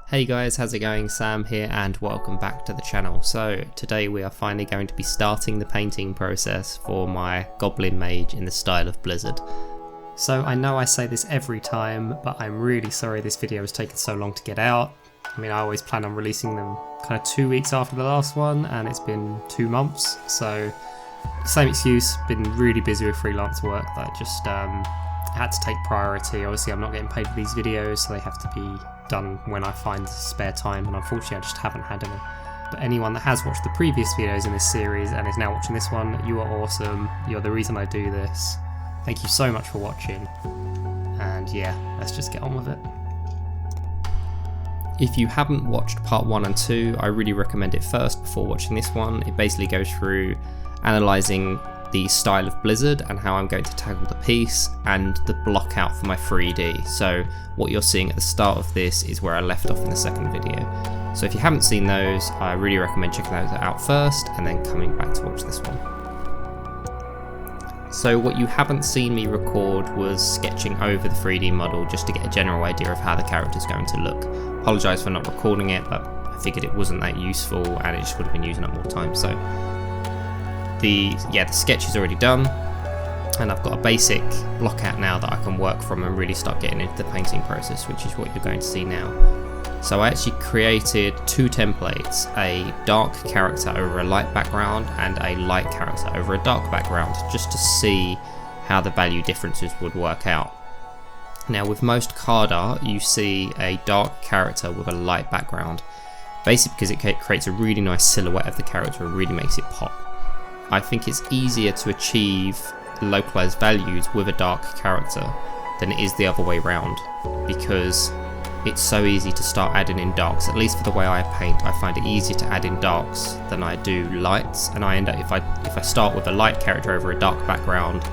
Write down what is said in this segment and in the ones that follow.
Hey guys, how's it going? Sam here and welcome back to the channel. So today we are finally going to be starting the painting process for my Goblin Mage in the style of Blizzard. So I know I say this every time, but I'm really sorry this video has taken so long to get out. I mean, I always plan on releasing them kind of 2 weeks after the last one and it's been 2 months. So same excuse, been really busy with freelance work that just had to take priority. Obviously I'm not getting paid for these videos, so they have to be done when I find spare time, and unfortunately I just haven't had any. But anyone that has watched the previous videos in this series and is now watching this one, you are awesome. You're the reason I do this. Thank you so much for watching, and yeah, let's just get on with it. If you haven't watched part 1 and 2, I really recommend it first before watching this one. It basically goes through analysing the style of Blizzard and how I'm going to tackle the piece and the block out for my 3D. So what you're seeing at the start of this is where I left off in the second video. So if you haven't seen those, I really recommend checking those out first and then coming back to watch this one. So what you haven't seen me record was sketching over the 3D model just to get a general idea of how the character's going to look. Apologise for not recording it, but I figured it wasn't that useful and it just would have been using up more time. So the sketch is already done, and I've got a basic block out now that I can work from and really start getting into the painting process, which is what you're going to see now. So I actually created 2 templates, a dark character over a light background and a light character over a dark background, just to see how the value differences would work out. Now with most card art you see a dark character with a light background, basically because it creates a really nice silhouette of the character and really makes it pop. I think it's easier to achieve localized values with a dark character than it is the other way around, because it's so easy to start adding in darks. At least for the way I paint, I find it easier to add in darks than I do lights, and I end up, if I start with a light character over a dark background,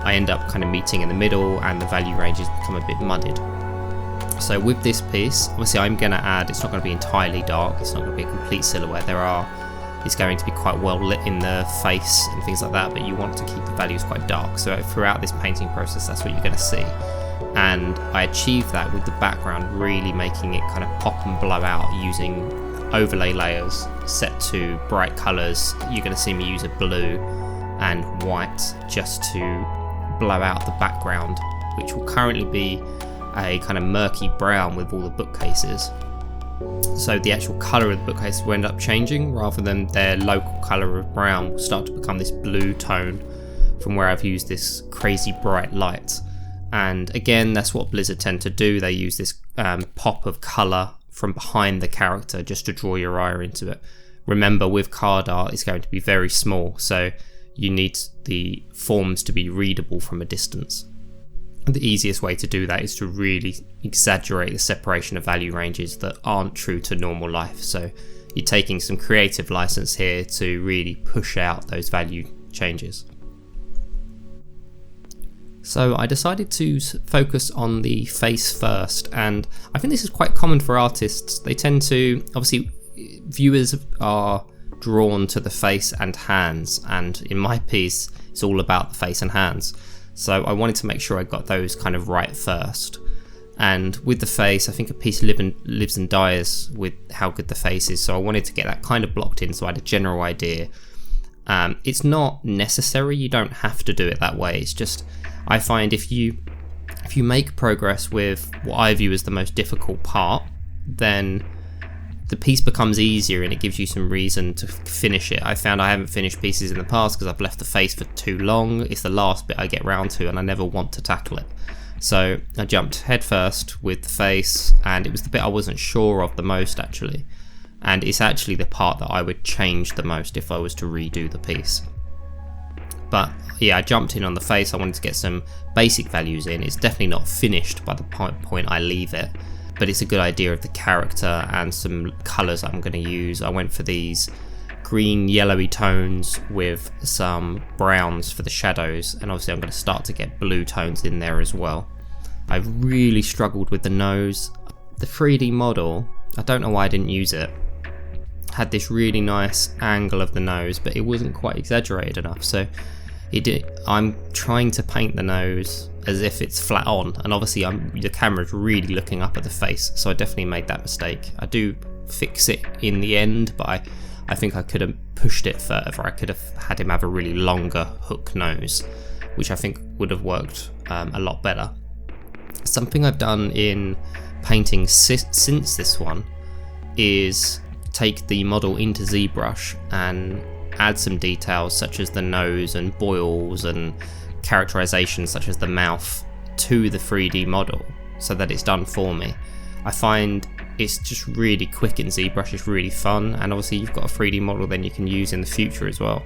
I end up kind of meeting in the middle and the value ranges become a bit muddied. So with this piece, obviously I'm going to add, it's not going to be entirely dark, it's not going to be a complete silhouette. It's going to be quite well lit in the face and things like that, but you want to keep the values quite dark. So throughout this painting process, that's what you're going to see. And I achieved that with the background really making it kind of pop and blow out using overlay layers set to bright colours. You're going to see me use a blue and white just to blow out the background, which will currently be a kind of murky brown with all the bookcases. So the actual colour of the bookcase will end up changing, rather than their local colour of brown will start to become this blue tone from where I've used this crazy bright light. And again, that's what Blizzard tend to do. They use this pop of colour from behind the character just to draw your eye into it. Remember, with card art it's going to be very small, so you need the forms to be readable from a distance. The easiest way to do that is to really exaggerate the separation of value ranges that aren't true to normal life. So you're taking some creative license here to really push out those value changes. So I decided to focus on the face first, and I think this is quite common for artists. They tend to, obviously viewers are drawn to the face and hands, and in my piece it's all about the face and hands. So I wanted to make sure I got those kind of right first. And with the face, I think a piece lives and dies with how good the face is. So I wanted to get that kind of blocked in so I had a general idea. It's not necessary, you don't have to do it that way. It's just, I find if you make progress with what I view as the most difficult part, then the piece becomes easier and it gives you some reason to finish it. I found I haven't finished pieces in the past because I've left the face for too long. It's the last bit I get round to and I never want to tackle it. So I jumped head first with the face, and it was the bit I wasn't sure of the most actually. And it's actually the part that I would change the most if I was to redo the piece. But yeah, I jumped in on the face. I wanted to get some basic values in. It's definitely not finished by the point I leave it, but it's a good idea of the character and some colours I'm going to use. I went for these green yellowy tones with some browns for the shadows, and obviously I'm going to start to get blue tones in there as well. I really struggled with the nose. The 3D model, I don't know why I didn't use it, had this really nice angle of the nose, but it wasn't quite exaggerated enough. So I'm trying to paint the nose as if it's flat on, and obviously the camera's really looking up at the face, so I definitely made that mistake. I do fix it in the end, but I think I could have pushed it further. I could have had him have a really longer hook nose, which I think would have worked a lot better. Something I've done in painting since this one is take the model into ZBrush and add some details such as the nose and boils and characterizations such as the mouth to the 3D model so that it's done for me. I find it's just really quick in ZBrush, it's really fun, and obviously you've got a 3D model then you can use in the future as well.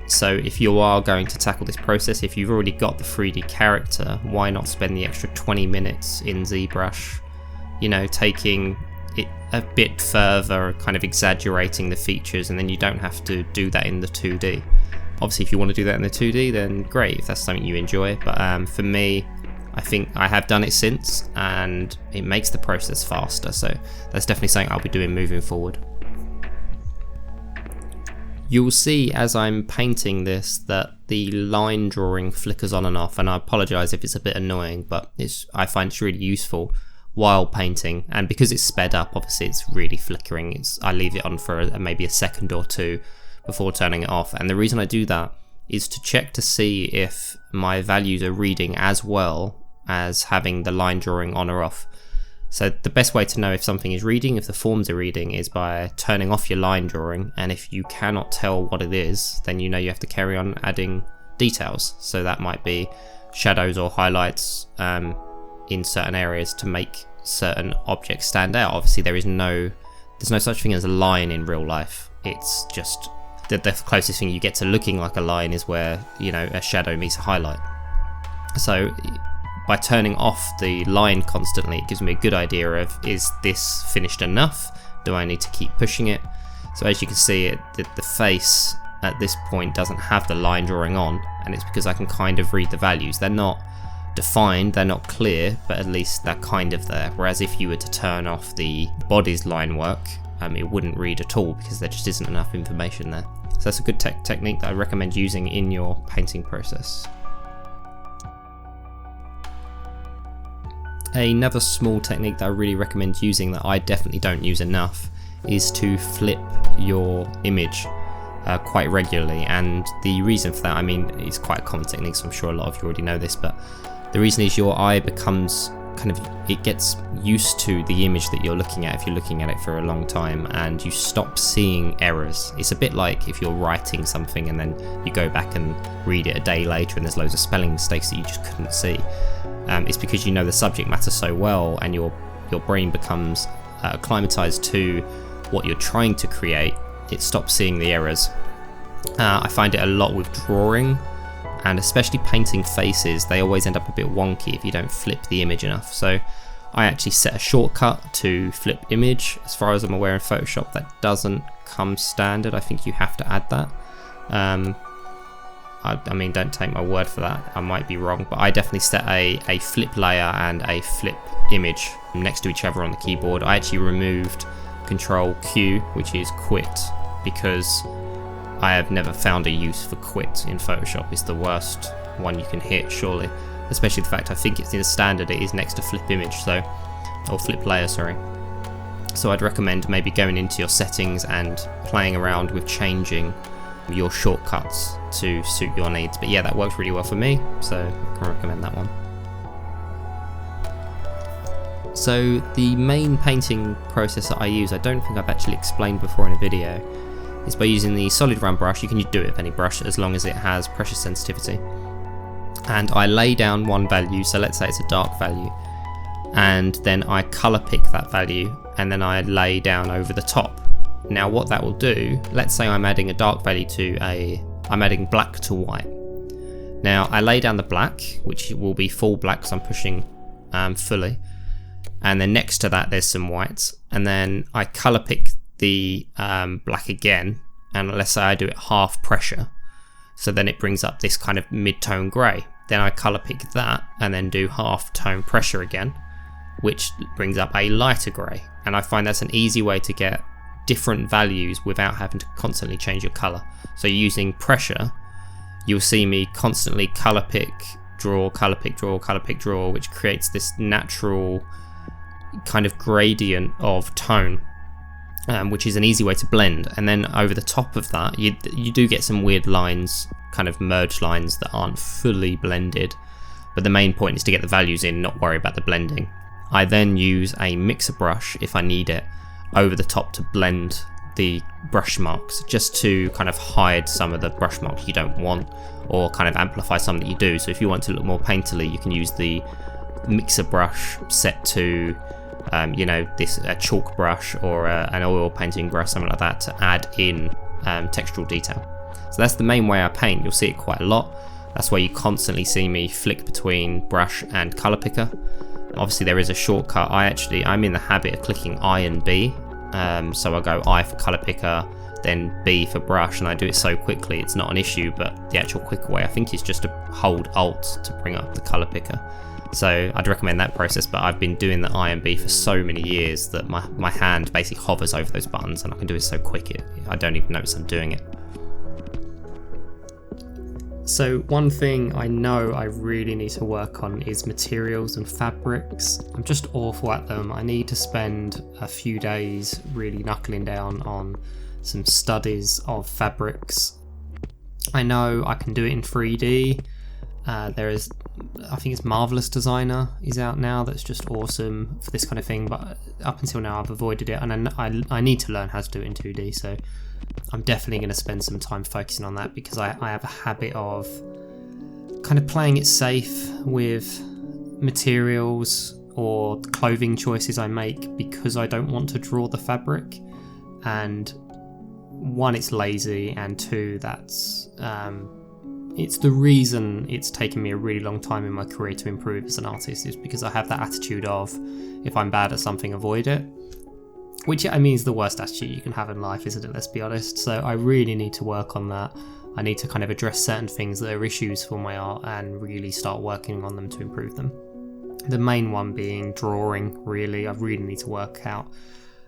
So if you are going to tackle this process, if you've already got the 3D character, why not spend the extra 20 minutes in ZBrush, you know, taking it a bit further, kind of exaggerating the features, and then you don't have to do that in the 2D. Obviously if you want to do that in the 2D, then great, if that's something you enjoy, but for me, I think I have done it since and it makes the process faster, so that's definitely something I'll be doing moving forward. You'll see as I'm painting this that the line drawing flickers on and off, and I apologise if it's a bit annoying, but I find it's really useful while painting, and because it's sped up, obviously it's really flickering. I leave it on for maybe a second or two before turning it off, and the reason I do that is to check to see if my values are reading as well as having the line drawing on or off. So the best way to know if something is reading, if the forms are reading, is by turning off your line drawing, and if you cannot tell what it is, then you know you have to carry on adding details. So that might be shadows or highlights in certain areas to make certain objects stand out. Obviously there's no such thing as a line in real life. It's just the closest thing you get to looking like a line is where, you know, a shadow meets a highlight. So by turning off the line constantly, it gives me a good idea of, is this finished enough? Do I need to keep pushing it? So as you can see, the face at this point doesn't have the line drawing on, and it's because I can kind of read the values. They're not defined, they're not clear, but at least they're kind of there. Whereas if you were to turn off the body's line work, it wouldn't read at all because there just isn't enough information there. So that's a good technique that I recommend using in your painting process. Another small technique that I really recommend using that I definitely don't use enough is to flip your image quite regularly, and the reason for that, I mean, it's quite a common technique, so I'm sure a lot of you already know this, but the reason is your eye becomes it gets used to the image that you're looking at if you're looking at it for a long time, and you stop seeing errors. It's a bit like if you're writing something and then you go back and read it a day later and there's loads of spelling mistakes that you just couldn't see. It's because you know the subject matter so well, and your brain becomes acclimatized to what you're trying to create. It stops seeing the errors. I find it a lot with drawing, and especially painting faces. They always end up a bit wonky if you don't flip the image enough. So I actually set a shortcut to flip image. As far as I'm aware in Photoshop, that doesn't come standard. I think you have to add that. I mean, don't take my word for that, I might be wrong, but I definitely set a flip layer and a flip image next to each other on the keyboard. I actually removed Control Q, which is quit, because I have never found a use for quit in Photoshop. It's the worst one you can hit, surely, especially the fact I think it's in the standard, it is next to flip image, or flip layer, sorry. So I'd recommend maybe going into your settings and playing around with changing your shortcuts to suit your needs. But yeah, that works really well for me, so I can recommend that one. So the main painting process that I use, I don't think I've actually explained before in a video, is by using the solid round brush. You can do it with any brush as long as it has pressure sensitivity. And I lay down one value, so let's say it's a dark value, and then I colour pick that value, and then I lay down over the top. Now what that will do, let's say I'm adding a dark value I'm adding black to white. Now I lay down the black, which will be full black because I'm pushing fully, and then next to that there's some whites, and then I colour pick the black again, and let's say I do it half pressure, so then it brings up this kind of mid-tone grey. Then I colour pick that and then do half tone pressure again, which brings up a lighter grey, and I find that's an easy way to get different values without having to constantly change your colour. So using pressure, you'll see me constantly colour pick draw, colour pick, draw, which creates this natural kind of gradient of tone, which is an easy way to blend. And then over the top of that, you do get some weird lines, kind of merge lines that aren't fully blended, but the main point is to get the values in, not worry about the blending. I then use a mixer brush, if I need it, over the top to blend the brush marks, just to kind of hide some of the brush marks you don't want, or kind of amplify some that you do. So if you want to look more painterly, you can use the mixer brush set to a chalk brush or an oil painting brush, something like that, to add in textural detail. So that's the main way I paint. You'll see it quite a lot. That's why you constantly see me flick between brush and colour picker. Obviously there is a shortcut. I'm in the habit of clicking I and B. So I go I for colour picker, then B for brush, and I do it so quickly it's not an issue, but the actual quicker way I think is just to hold Alt to bring up the colour picker. So I'd recommend that process, but I've been doing the I and B for so many years that my hand basically hovers over those buttons, and I can do it so quick I don't even notice I'm doing it. So one thing I know I really need to work on is materials and fabrics. I'm just awful at them. I need to spend a few days really knuckling down on some studies of fabrics. I know I can do it in 3D. I think it's Marvelous Designer is out now, that's just awesome for this kind of thing, but up until now I've avoided it, and I need to learn how to do it in 2D, so I'm definitely going to spend some time focusing on that, because I have a habit of kind of playing it safe with materials or the clothing choices I make, because I don't want to draw the fabric, and one, it's lazy, and two, that's it's the reason it's taken me a really long time in my career to improve as an artist, is because I have that attitude of, if I'm bad at something, avoid it. Which, I mean, is the worst attitude you can have in life, isn't it? Let's be honest. So I really need to work on that. I need to kind of address certain things that are issues for my art and really start working on them to improve them. The main one being drawing, really. I really need to work out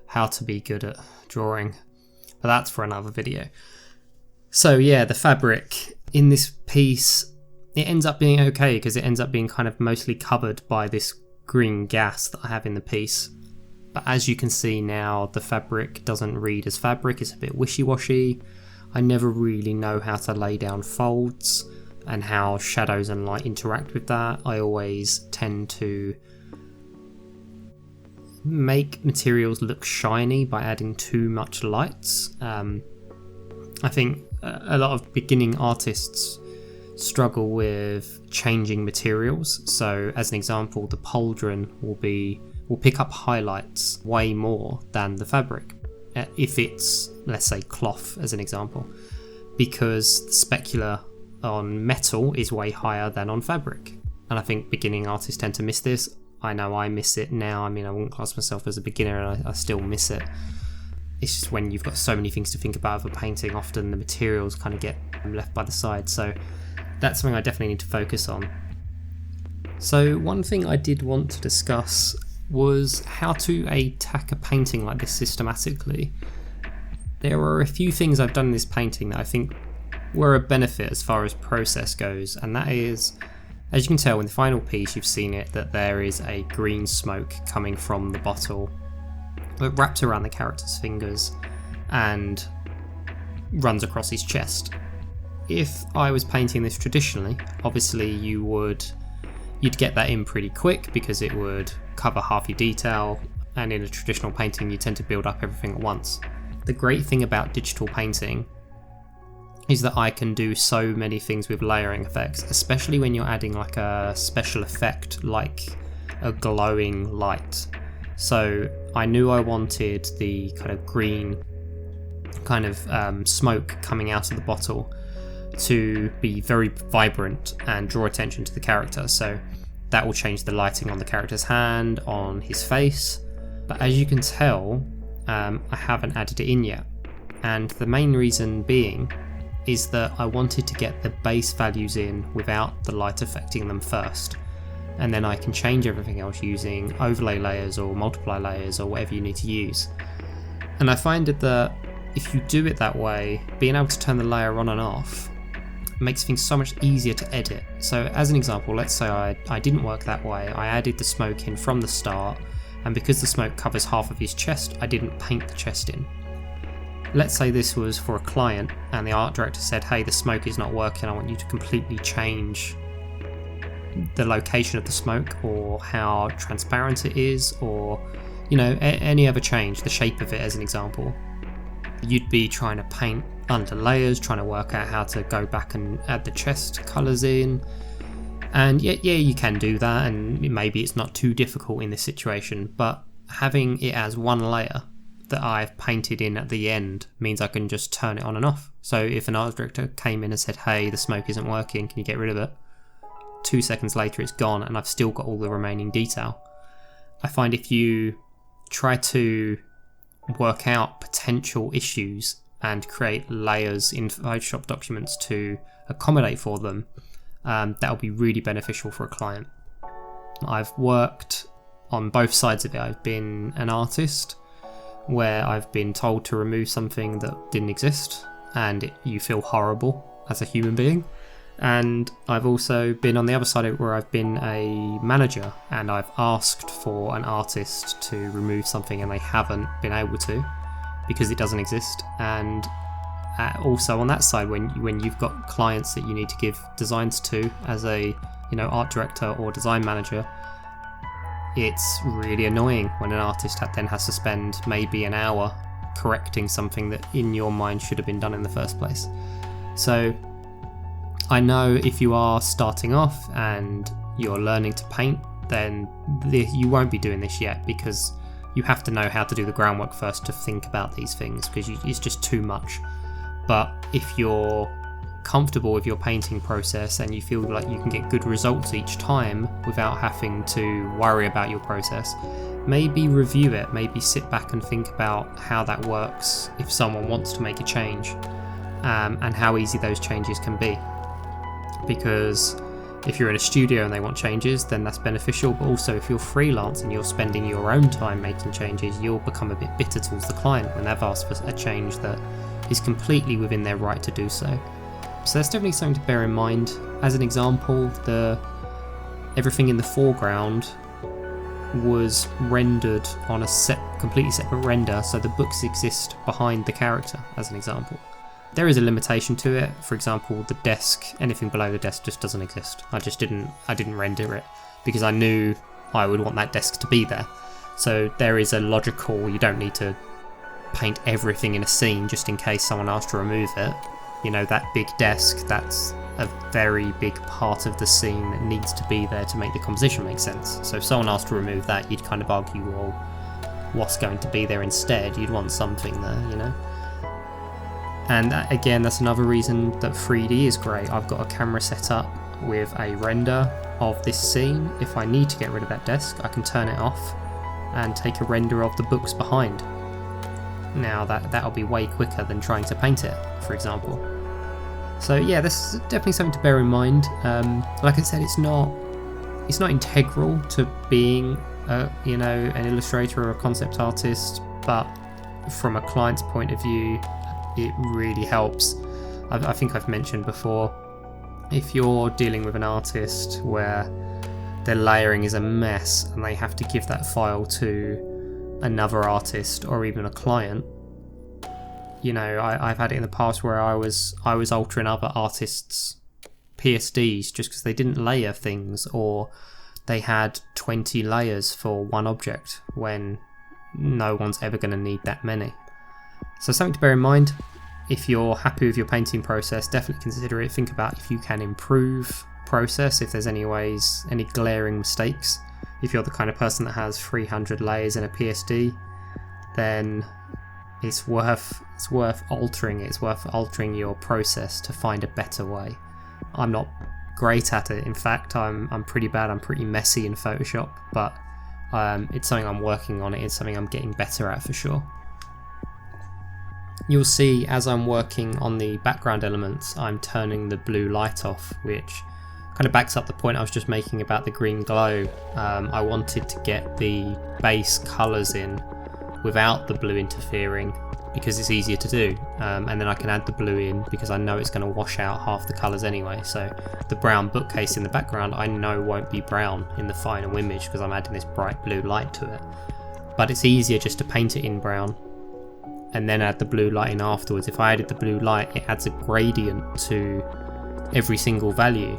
how to be good at drawing. But that's for another video. So yeah, the fabric in this piece, it ends up being okay, because it ends up being kind of mostly covered by this green gas that I have in the piece. But as you can see now, the fabric doesn't read as fabric, it's a bit wishy-washy. I never really know how to lay down folds and how shadows and light interact with that. I always tend to make materials look shiny by adding too much lights. I think a lot of beginning artists struggle with changing materials. So as an example, the pauldron will pick up highlights way more than the fabric, if it's, let's say, cloth as an example, because the specular on metal is way higher than on fabric. And I think beginning artists tend to miss this. I know I miss it now. I mean, I wouldn't class myself as a beginner, and I still miss it. It's just when you've got so many things to think about with a painting, often the materials kind of get left by the side. So that's something I definitely need to focus on. So one thing I did want to discuss was how to attack a painting like this systematically. There are a few things I've done in this painting that I think were a benefit as far as process goes, and that is, as you can tell in the final piece, you've seen it, that there is a green smoke coming from the bottle that wraps around the character's fingers and runs across his chest. If I was painting this traditionally, obviously you'd get that in pretty quick, because it would cover half your detail, and in a traditional painting you tend to build up everything at once. The great thing about digital painting is that I can do so many things with layering effects, especially when you're adding like a special effect like a glowing light. So I knew I wanted the kind of green kind of smoke coming out of the bottle to be very vibrant and draw attention to the character. So that will change the lighting on the character's hand, on his face. But as you can tell, I haven't added it in yet. And the main reason being is that I wanted to get the base values in without the light affecting them first. And then I can change everything else using overlay layers or multiply layers or whatever you need to use. And I find that if you do it that way, being able to turn the layer on and off makes things so much easier to edit. So as an example, let's say I didn't work that way. I added the smoke in from the start, and because the smoke covers half of his chest, I didn't paint the chest in. Let's say this was for a client and the art director said, hey, the smoke is not working, I want you to completely change the location of the smoke or how transparent it is, or any other change, the shape of it as an example. You'd be trying to paint under layers, trying to work out how to go back and add the chest colours in. And yeah, you can do that, and maybe it's not too difficult in this situation, but having it as one layer that I've painted in at the end means I can just turn it on and off. So if an art director came in and said, hey, the smoke isn't working, can you get rid of it? 2 seconds later it's gone and I've still got all the remaining detail. I find if you try to work out potential issues and create layers in Photoshop documents to accommodate for them, that'll be really beneficial for a client. I've worked on both sides of it. I've been an artist where I've been told to remove something that didn't exist and you feel horrible as a human being. And I've also been on the other side of it where I've been a manager and I've asked for an artist to remove something and they haven't been able to because it doesn't exist. And also on that side, when you've got clients that you need to give designs to as a art director or design manager, it's really annoying when an artist then has to spend maybe an hour correcting something that in your mind should have been done in the first place. So I know if you are starting off and you're learning to paint, then you won't be doing this yet, because you have to know how to do the groundwork first to think about these things, because it's just too much. But if you're comfortable with your painting process and you feel like you can get good results each time without having to worry about your process, maybe review it, maybe sit back and think about how that works if someone wants to make a change, and how easy those changes can be. Because if you're in a studio and they want changes, then that's beneficial, but also if you're freelance and you're spending your own time making changes, you'll become a bit bitter towards the client when they've asked for a change that is completely within their right to do so. So that's definitely something to bear in mind. As an example, everything in the foreground was rendered on a completely separate render, so the books exist behind the character, as an example. There is a limitation to it. For example, the desk, anything below the desk just doesn't exist. I didn't render it because I knew I would want that desk to be there. So there is a logical, you don't need to paint everything in a scene just in case someone asks to remove it. That big desk, that's a very big part of the scene that needs to be there to make the composition make sense. So if someone asked to remove that, you'd kind of argue, well, what's going to be there instead? You'd want something there, And again, that's another reason that 3D is great. I've got a camera set up with a render of this scene. If I need to get rid of that desk, I can turn it off and take a render of the books behind. Now that'll be way quicker than trying to paint it, for example. So yeah, this is definitely something to bear in mind. Like I said, it's not integral to being an illustrator or a concept artist, but from a client's point of view, it really helps. I think I've mentioned before, if you're dealing with an artist where their layering is a mess and they have to give that file to another artist or even a client, I've had it in the past where I was altering other artists' PSDs just because they didn't layer things, or they had 20 layers for one object when no one's ever going to need that many. So something to bear in mind. If you're happy with your painting process, definitely consider it. Think about if you can improve process, if there's any glaring mistakes. If you're the kind of person that has 300 layers in a PSD, then it's worth altering it. It's worth altering your process to find a better way. I'm not great at it. In fact, I'm pretty bad. I'm pretty messy in Photoshop, but it's something I'm working on. It's something I'm getting better at for sure. You'll see as I'm working on the background elements, I'm turning the blue light off, which kind of backs up the point I was just making about the green glow. I wanted to get the base colours in without the blue interfering because it's easier to do. and then I can add the blue in because I know it's going to wash out half the colours anyway. So the brown bookcase in the background I know won't be brown in the final image because I'm adding this bright blue light to it. But it's easier just to paint it in brown and then add the blue light in afterwards. If I added the blue light, it adds a gradient to every single value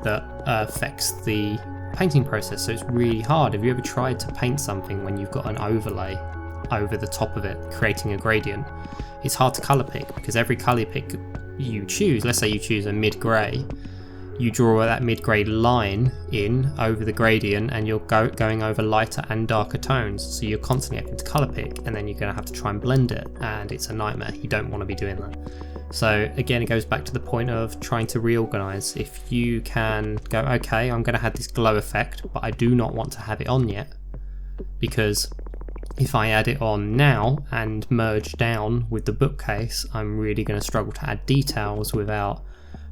that affects the painting process, so it's really hard. Have you ever tried to paint something when you've got an overlay over the top of it, creating a gradient? It's hard to colour pick because every colour pick you choose, let's say you choose a mid-grey, you draw that mid-grey line in over the gradient and you're going over lighter and darker tones, so you're constantly having to colour pick, and then you're going to have to try and blend it, and it's a nightmare. You don't want to be doing that. So again, it goes back to the point of trying to reorganize. If you can go, okay, I'm going to have this glow effect, but I do not want to have it on yet, because if I add it on now and merge down with the bookcase, I'm really going to struggle to add details without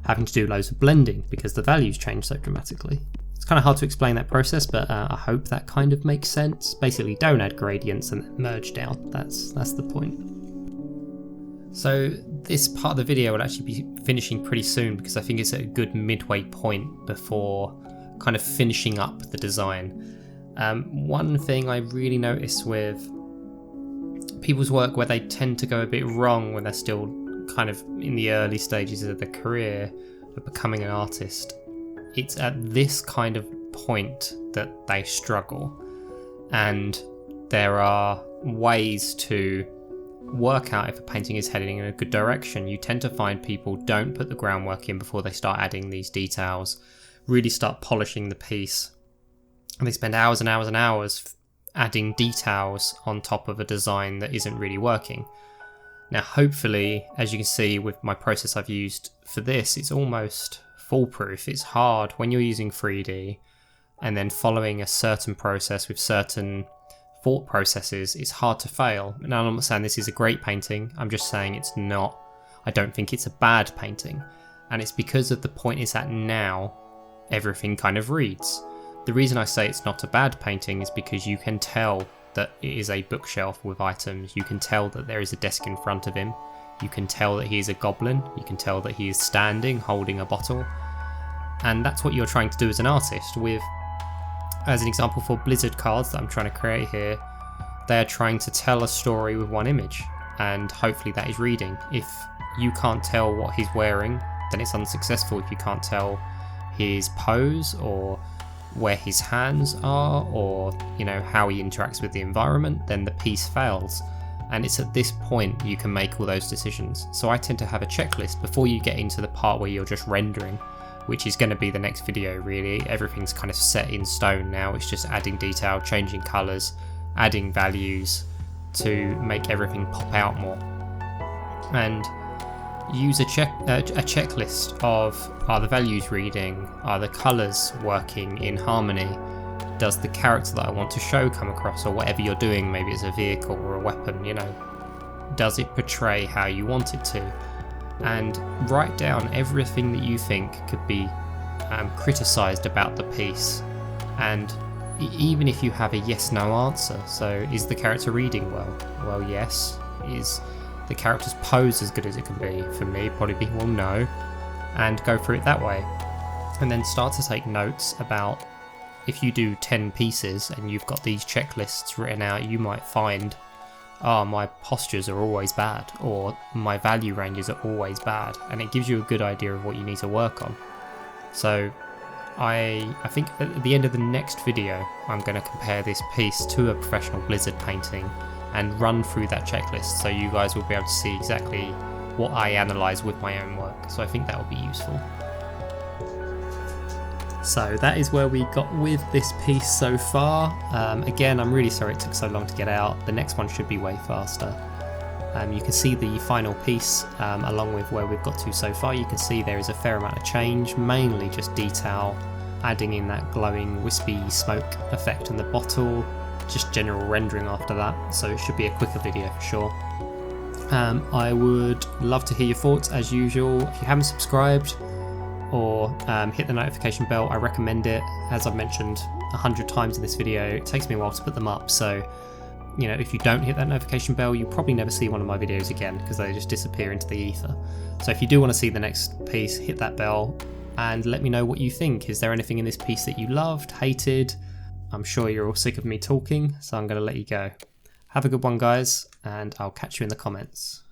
having to do loads of blending because the values change so dramatically. It's kind of hard to explain that process, but I hope that kind of makes sense. Basically, don't add gradients and merge down. That's the point. So this part of the video will actually be finishing pretty soon because I think it's at a good midway point before kind of finishing up the design. One thing I really notice with people's work where they tend to go a bit wrong when they're still kind of in the early stages of their career of becoming an artist, it's at this kind of point that they struggle. And there are ways to work out if a painting is heading in a good direction. You tend to find people don't put the groundwork in before they start adding these details, really start polishing the piece, and they spend hours and hours and hours adding details on top of a design that isn't really working. Now hopefully, as you can see with my process I've used for this, it's almost foolproof. It's hard when you're using 3D and then following a certain process with certain thought processes, it's hard to fail. Now I'm not saying this is a great painting, I'm just saying it's not, I don't think it's a bad painting, and it's because of the point it's at now, everything kind of reads. The reason I say it's not a bad painting is because you can tell that it is a bookshelf with items, you can tell that there is a desk in front of him, you can tell that he is a goblin, you can tell that he is standing holding a bottle, and that's what you're trying to do as an artist. With, as an example for Blizzard cards that I'm trying to create here, they are trying to tell a story with one image, and hopefully that is reading. If you can't tell what he's wearing, then it's unsuccessful. If you can't tell his pose or where his hands are, or how he interacts with the environment, then the piece fails. And it's at this point you can make all those decisions. So I tend to have a checklist before you get into the part where you're just rendering, which is going to be the next video really. Everything's kind of set in stone now, it's just adding detail, changing colours, adding values to make everything pop out more. And use a checklist of, are the values reading, are the colours working in harmony, does the character that I want to show come across, or whatever you're doing, maybe it's a vehicle or a weapon, does it portray how you want it to? And write down everything that you think could be criticised about the piece, and even if you have a yes/no answer. So is the character reading well? Well, yes. Is the character's pose as good as it can be? For me, probably be, well, no. And go through it that way. And then start to take notes about, if you do 10 pieces and you've got these checklists written out, you might find, my postures are always bad, or my value ranges are always bad, and it gives you a good idea of what you need to work on. So I think at the end of the next video I'm going to compare this piece to a professional Blizzard painting and run through that checklist, so you guys will be able to see exactly what I analyse with my own work. So I think that will be useful. So that is where we got with this piece so far. Again, I'm really sorry it took so long to get out. The next one should be way faster. You can see the final piece along with where we've got to so far. You can see there is a fair amount of change, mainly just detail, adding in that glowing wispy smoke effect in the bottle, just general rendering after that, so it should be a quicker video for sure. I would love to hear your thoughts as usual. If you haven't subscribed or hit the notification bell, I recommend it. As I've mentioned 100 times in this video, it takes me a while to put them up, so you know, if you don't hit that notification bell, you'll probably never see one of my videos again because they just disappear into the ether. So if you do want to see the next piece, hit that bell and let me know what you think. Is there anything in this piece that you loved, hated? I'm sure you're all sick of me talking, so I'm going to let you go. Have a good one, guys, and I'll catch you in the comments.